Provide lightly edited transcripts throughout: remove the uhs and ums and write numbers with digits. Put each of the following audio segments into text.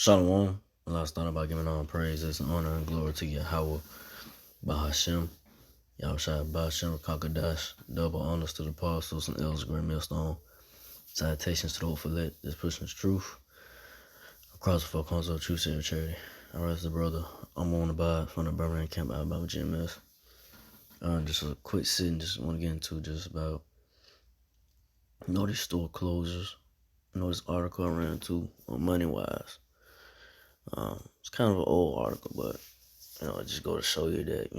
Shalom. Allah started by giving all praises, honor, and glory to Yahweh, Bahashem, Yahushua, Bahashem, Kakadash, double honors to the apostles and elders, great millstone, salutations to the hopeful let this person's truth, across the four corners of true savior charity. I rest the brother, I'm on the bond from the Birmingham camp out by GMS. Just a quick sitting, just want to get into just about, these store closures, this article I ran into on Money Wise. It's kind of an old article, but it just go to show you that,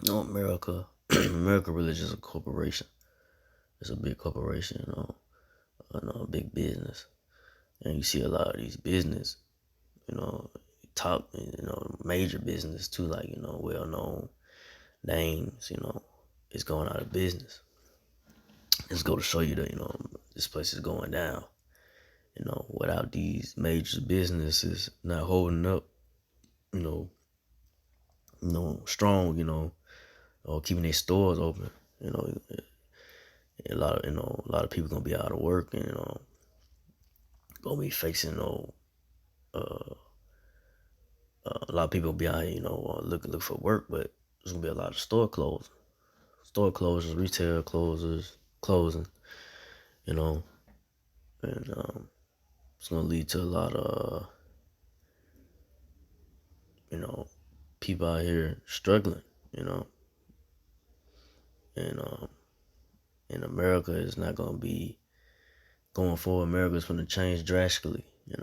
America, America really just a corporation. It's a big corporation, a big business. And you see a lot of these business, top, major business too, like, well-known names, it's going out of business. It's go to show you that, this place is going down. Without these major businesses not holding up, strong, or keeping their stores open, a lot of people gonna be out of work and gonna be facing a lot of people be out here, looking for work, but there's gonna be a lot of store closures, retail closing, and it's gonna lead to a lot of people out here struggling, and America is not gonna be going forward. America's gonna change drastically, and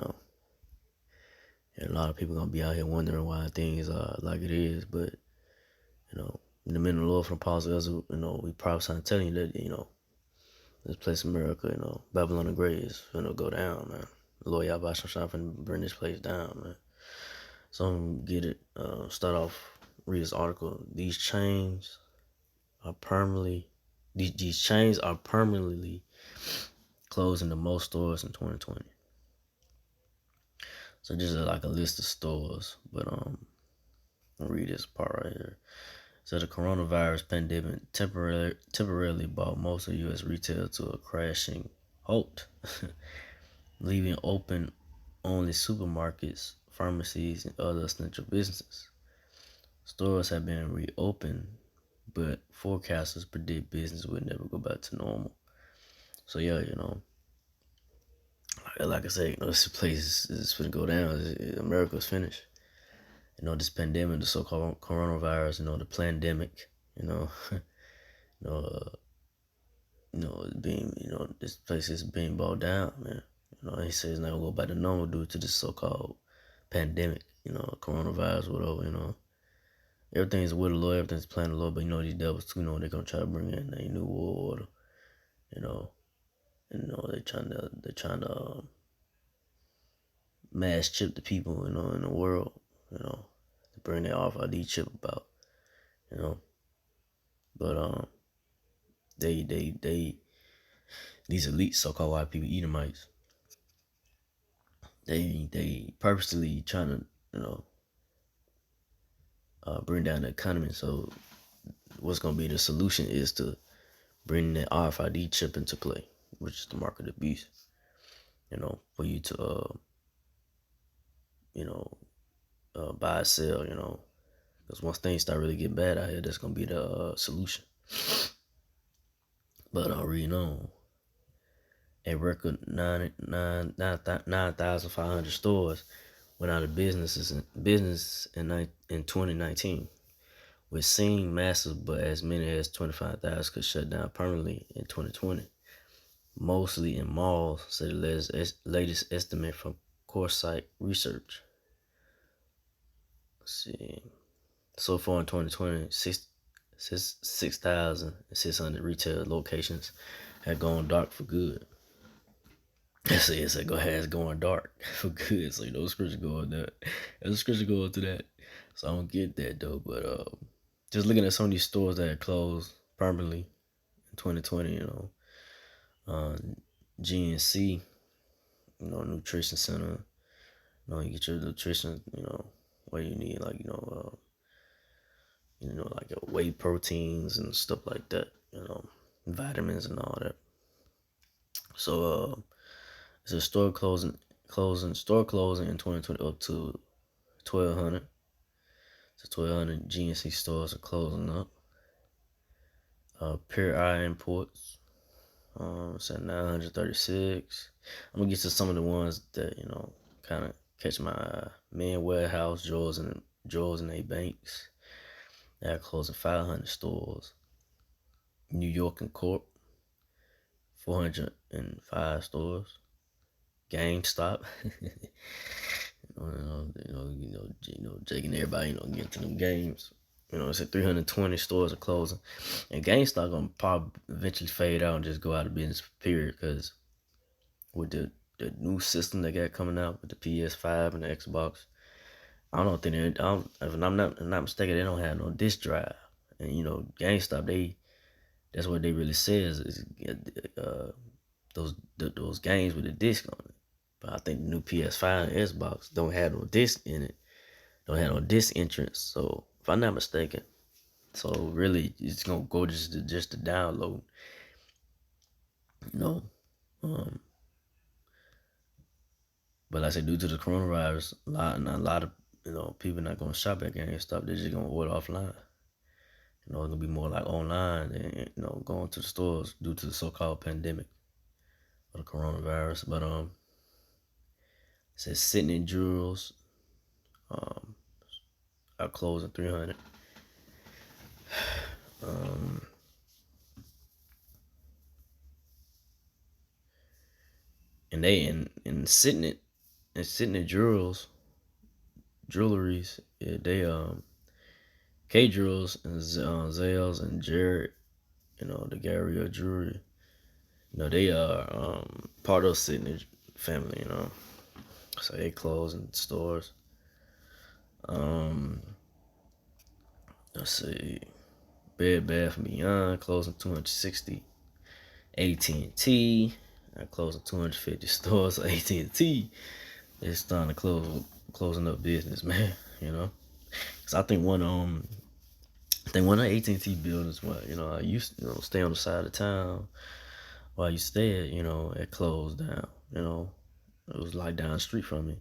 a lot of people gonna be out here wondering why things are like it is. But in the middle of the Lord from apostles, we prophesy and telling you that this place America, Babylon the Great is gonna go down, man. The Lord Yahweh Shah finna bring this place down, man. So I'm gonna get it. Start off, read this article. These chains are permanently closing the most stores in 2020. So this is like a list of stores, but I'll read this part right here. So the coronavirus pandemic temporarily brought most of U.S. retail to a crashing halt, leaving open only supermarkets, pharmacies, and other essential businesses. Stores have been reopened, but forecasters predict business will never go back to normal. So yeah, like I said, this place is going to go down. America's finished. This pandemic, the so-called coronavirus, the pandemic, this place is being brought down, man. He says it's not gonna go back to normal due to this so-called pandemic, coronavirus, whatever, Everything's with the Lord, everything's planned the Lord, but these devils too, they're gonna try to bring in a new world order, and they're trying to mass chip the people, in the world, to bring their RFID chip about, but they these elite so-called white people, Edomites, they purposely trying to bring down the economy. So what's gonna be the solution is to bring that RFID chip into play, which is the mark of the beast. For you to buy, sell, because once things start really getting bad out here, that's gonna be the solution. But I'll read on. A record 9,500 stores went out of business in 2019. We're seeing massive, but as many as 25,000 could shut down permanently in 2020. Mostly in malls, said the latest estimate from Coresight Research. Let's see. So far in 2020, 6,600 retail locations have gone dark for good. It's going dark for good. So scripture going that. There's a scripture going to that. So I don't get that though. But just looking at some of these stores that are closed permanently in 2020, GNC, nutrition center, you get your nutrition, where you need like, like whey proteins and stuff like that, vitamins and all that. So it's a store closing store closing in 2020 up to 1,200. So 1,200 GNC stores are closing up. Pure Eye Imports, it's at 936. I'm gonna get to some of the ones that kind of catch my eye. Man Warehouse, Joe's and A Banks. They're closing 500 stores. New York and Corp, 405 stores. GameStop, Jake and everybody, getting to them games. It's at 320 stores are closing, and GameStop gonna probably eventually fade out and just go out of business. Period. Because with the new system they got coming out with the PS5 and the Xbox, I don't think if I'm not mistaken, they don't have no disc drive. And GameStop, that's what they really says is those games with the disc on it. But I think the new PS5 and Xbox don't have no disc in it. Don't have no disc entrance. So if I'm not mistaken, so really it's gonna go just to download. But like I said, due to the coronavirus, a lot of people not gonna shop at GameStop. They're just gonna order offline. It's gonna be more like online and going to the stores due to the so-called pandemic of the coronavirus. But it says Sydney Jewels are closing 300. And they in Sydney Jewelries, they K Jewels and Zales and Jared, the Galleria Jewelry, they are part of Sydney family, so they closing stores. Let's see, Bed Bath & Beyond closing 260. AT&T closing 250 stores. So AT&T is starting to closing up business, man. Cause I think one of AT&T buildings, I used to stay on the side of town while you stay at, it closed down. It was like down the street from me,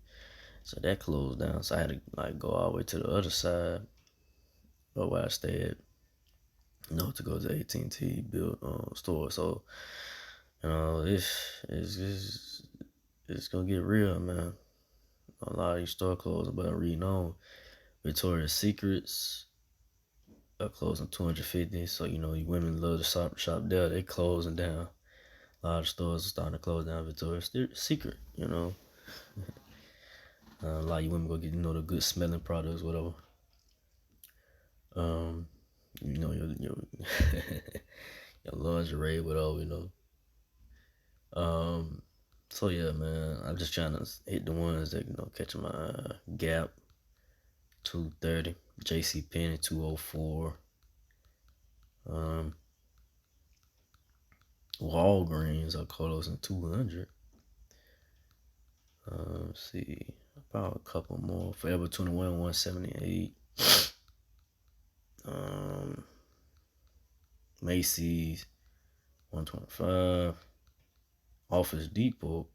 so that closed down. So I had to go all the way to the other side of where I stayed, to go to the AT&T store. So it's gonna get real, man. A lot of these store closing, but I'm reading on Victoria's Secrets are closing 250. So you women love to shop there. They closing down. A lot of stores are starting to close down Victoria's Secret. A lot of you women go get the good smelling products, whatever. Your your lingerie, whatever. So yeah, man, I'm just trying to hit the ones that catch my eye. Gap, 230. JCPenney, 204. Walgreens are closing 200. Let's see, about a couple more. Forever 21, 178. Macy's, 125. Office Depot,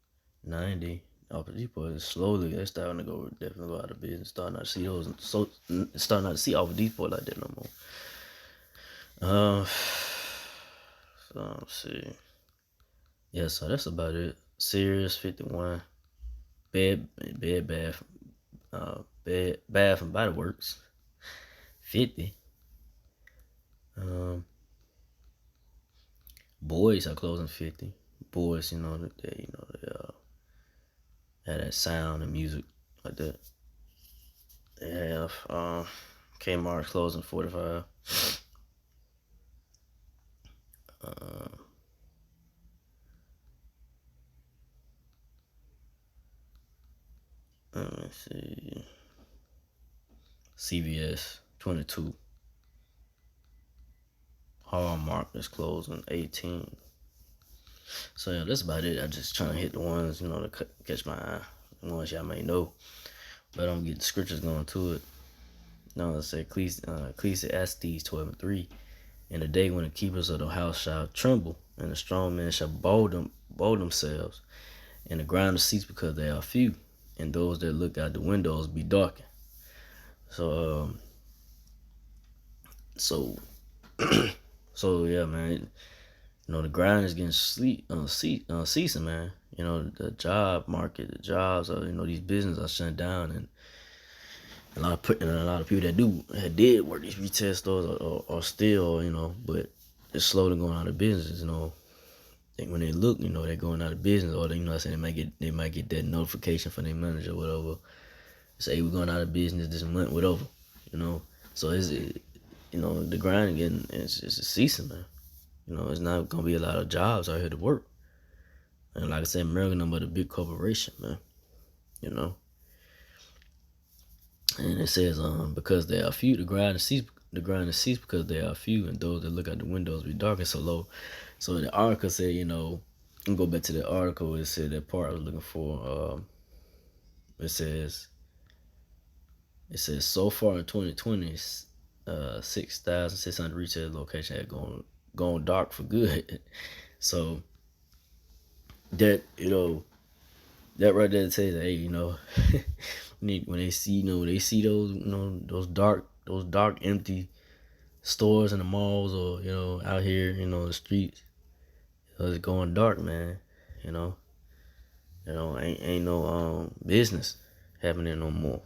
90. Office Depot is they're starting to definitely go out of business. Starting not to see Office Depot like that no more. So let's see. Yeah, so that's about it. Sears, 51. Bed Bath and Body Works, 50. Boys are closing 50. Boys, they have that sound and music like that. They have Kmart closing 45. Let me see. CVS, 22. Hallmark is closing 18. So yeah, that's about it. I just trying to hit the ones, to catch my eye. The ones y'all may know. But I'm get the scriptures going to it. It said Ecclesiastes 12:3. In the day when the keepers of the house shall tremble, and the strong men shall bold themselves, and the ground cease because they are few, and those that look out the windows be darkened. So, so, so yeah, man. You know, the grind is getting ceasing, man. You know, the job market, the jobs are, these businesses are shutting down, and a lot of people that did work these retail stores are still, but it's slowly going out of business. When they look, they're going out of business, or I say they might get that notification from their manager or whatever, say we're going out of business this month, whatever. So the grind again is ceasing, man. It's not gonna be a lot of jobs out here to work. And like I said, America number the big corporation, man. And it says, because they are few, the grind is cease because they are few, and those that look out the windows be dark and so low. So the article said, and go back to the article. It said that part I was looking for. It says so far in 2020, 6,600 retail locations had gone dark for good. So that that right there tells you, hey, when they see those dark empty stores in the malls, or out here the streets, it's going dark, man. Ain't no business happening no more.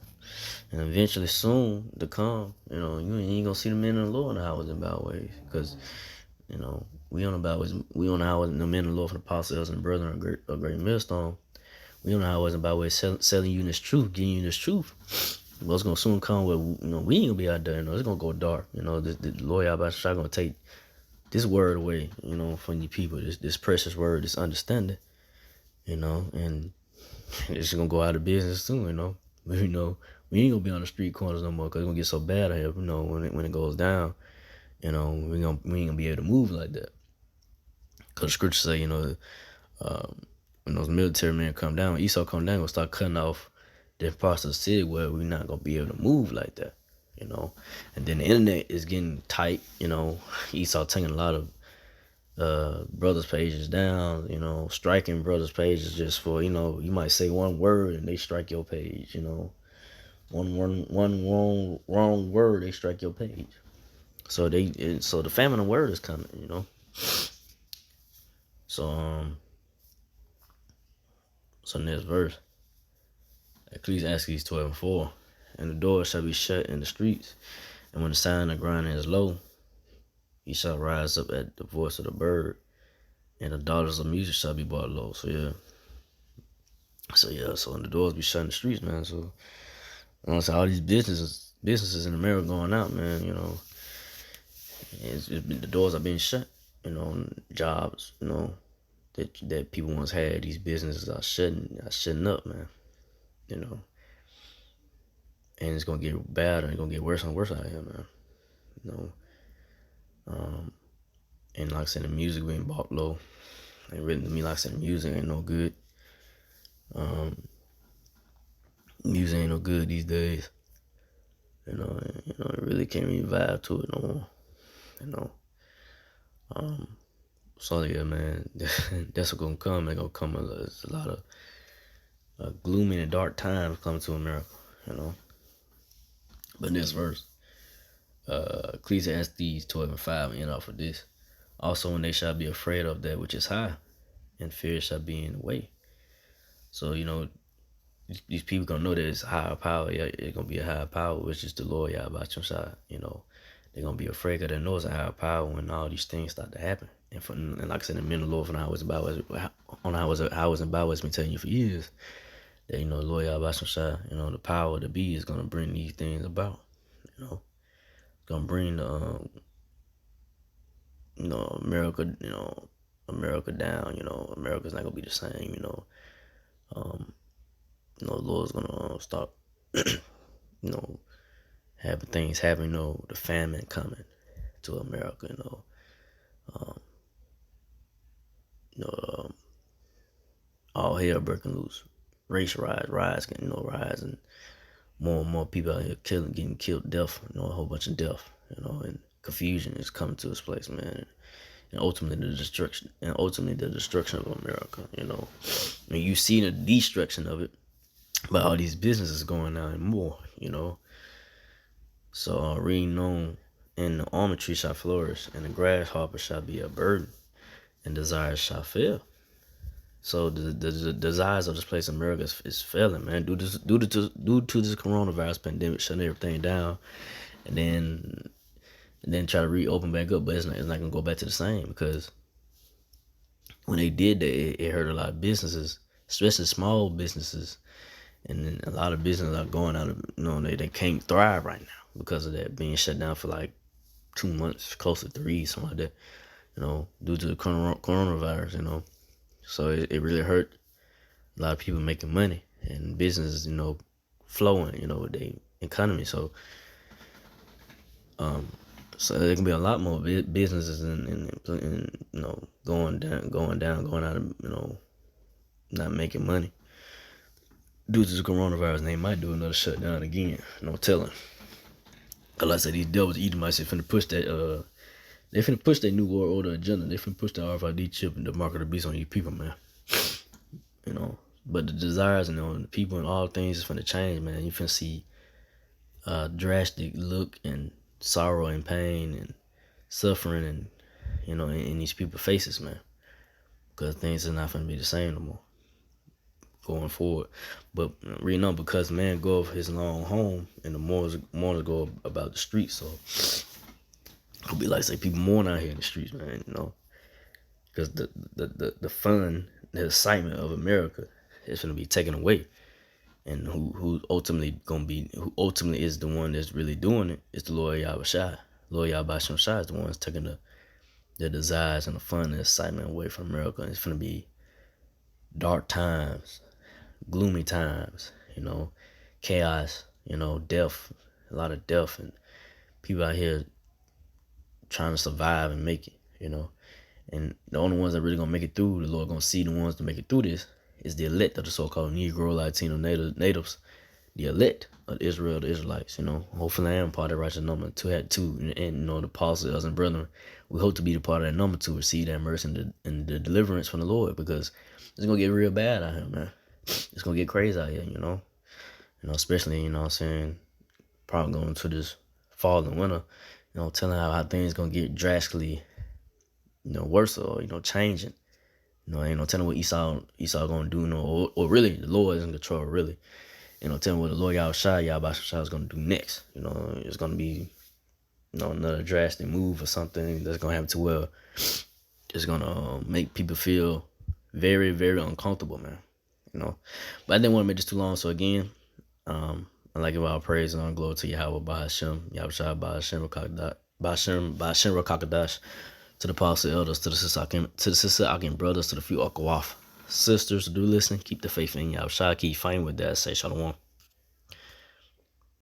And eventually, soon to come, you ain't gonna see the men of the Lord in the highways and byways, because we on the byways, we on the highways, and the men of the Lord from the apostles and brethren a great millstone. We on the highways and byways selling you this truth, giving you this truth. But it's gonna soon come where we ain't gonna be out there. It's gonna go dark. The Lord Yahweh gonna take this word away, from you people. This precious word, this understanding, and it's gonna go out of business soon. We ain't gonna be on the street corners no more, because it's gonna get so bad out here. When it goes down, we ain't gonna be able to move like that. Because the scriptures say, when those military men come down, when Esau come down, gonna start cutting off different parts of the city where we're not gonna be able to move like that. And then the internet is getting tight. Esau taking a lot of brothers' pages down. Striking brothers' pages just for you might say one word and they strike your page. One wrong word, they strike your page. So the famine of word is coming. So next verse, Ecclesiastes 12:4, and the doors shall be shut in the streets, and when the sound of grinding is low, he shall rise up at the voice of the bird, and the daughters of music shall be brought low. So when the doors be shut in the streets, man. So all these businesses in America going out, man. The doors are being shut. Jobs, that people once had, these businesses are shutting up, man. And it's gonna get bad, and it's gonna get worse and worse out here, man. And like I said, the music being bought low. And really, to me, like I said, the music ain't no good. Music ain't no good these days. It really can't even vibe to it no more. So yeah, man, that's what's gonna come. It's gonna come. There's a lot of gloomy and dark times coming to America. But next verse, Ecclesiastes 12:5, end off with this. Also, when they shall be afraid of that which is high, and fear shall be in the way. So these people gonna know that it's higher power. Yeah, it's gonna be a higher power, which is the Lord Yahweh Shai. They're gonna be afraid because they know it's a higher power when all these things start to happen. And like I said, the men of the Lord from the highways and byways been telling you for years that the Lord Yahweh Shai, the power to be is gonna bring these things about. It's gonna bring America, America down. America's not gonna be the same. The Lord's gonna start, having things happen. The famine coming to America. All hell breaking loose, race rise, and more and more people out here getting killed, death, a whole bunch of death, and confusion is coming to this place, man. and ultimately the destruction of America. And you see the destruction of it, but all these businesses going out and more. So reading on, and the almond tree shall flourish, and the grasshopper shall be a burden, and desires shall fail. So the desires of this place in America is failing, man. Due to this coronavirus pandemic shutting everything down, and then try to reopen back up, but it's not gonna go back to the same, because when they did that, it hurt a lot of businesses, especially small businesses, and then a lot of businesses are going out of, they can't thrive right now because of that, being shut down for like 2 months, close to 3, something like that, due to the coronavirus. So it really hurt a lot of people making money and businesses, flowing, with the economy. So there can be a lot more businesses and going out of, not making money due to the coronavirus. And they might do another shutdown again. No telling. Cause like I said, these devils Edomites, they finna push that they finna push their new world order agenda. They finna push the RFID chip and the mark of the beast on you people, man. But the desires and the people and all things is finna change, man. You finna see drastic look and sorrow and pain and suffering and in these people's faces, man. Because things are not gonna be the same no more going forward. But reading on, because man go of his long home, and the mourners go about the streets. So it'll be like, say, people mourn out here in the streets, man. Because the fun, the excitement of America is gonna be taken away. And who ultimately is the one that's really doing it is the Lord Yahushua. Lord Yahushua is the one that's taking the desires and the fun and the excitement away from America. And it's gonna be dark times, gloomy times, chaos, death, a lot of death, and people out here trying to survive and make it, And the only ones that really gonna make it through, the Lord gonna see the ones to make it through this, is the elect of the so-called Negro, Latino, natives, the elect of Israel, the Israelites. Hopefully I am part of the righteous number had two, and the apostles and brethren. We hope to be the part of that number to receive that mercy and the deliverance from the Lord, because it's gonna get real bad out here, man. It's gonna get crazy out here, especially probably going to this fall and winter, telling how things gonna get drastically, worse, or changing. Ain't no telling what Esau gonna do, or really the Lord is in control, really. Telling what the Lord Yahushua is gonna do next. It's gonna be another drastic move or something that's gonna happen to where it's gonna make people feel very, very uncomfortable, man. But I didn't want to make this too long. So again, I'd like to give all praise and all glory to Yahweh Bahashem, Yahushua Bahashem Rakakadash, to the apostle elders, to the sister Akim brothers, to the few Akawaf sisters who do listen. Keep the faith in Yahushua. Keep fighting with that. Say Shalom.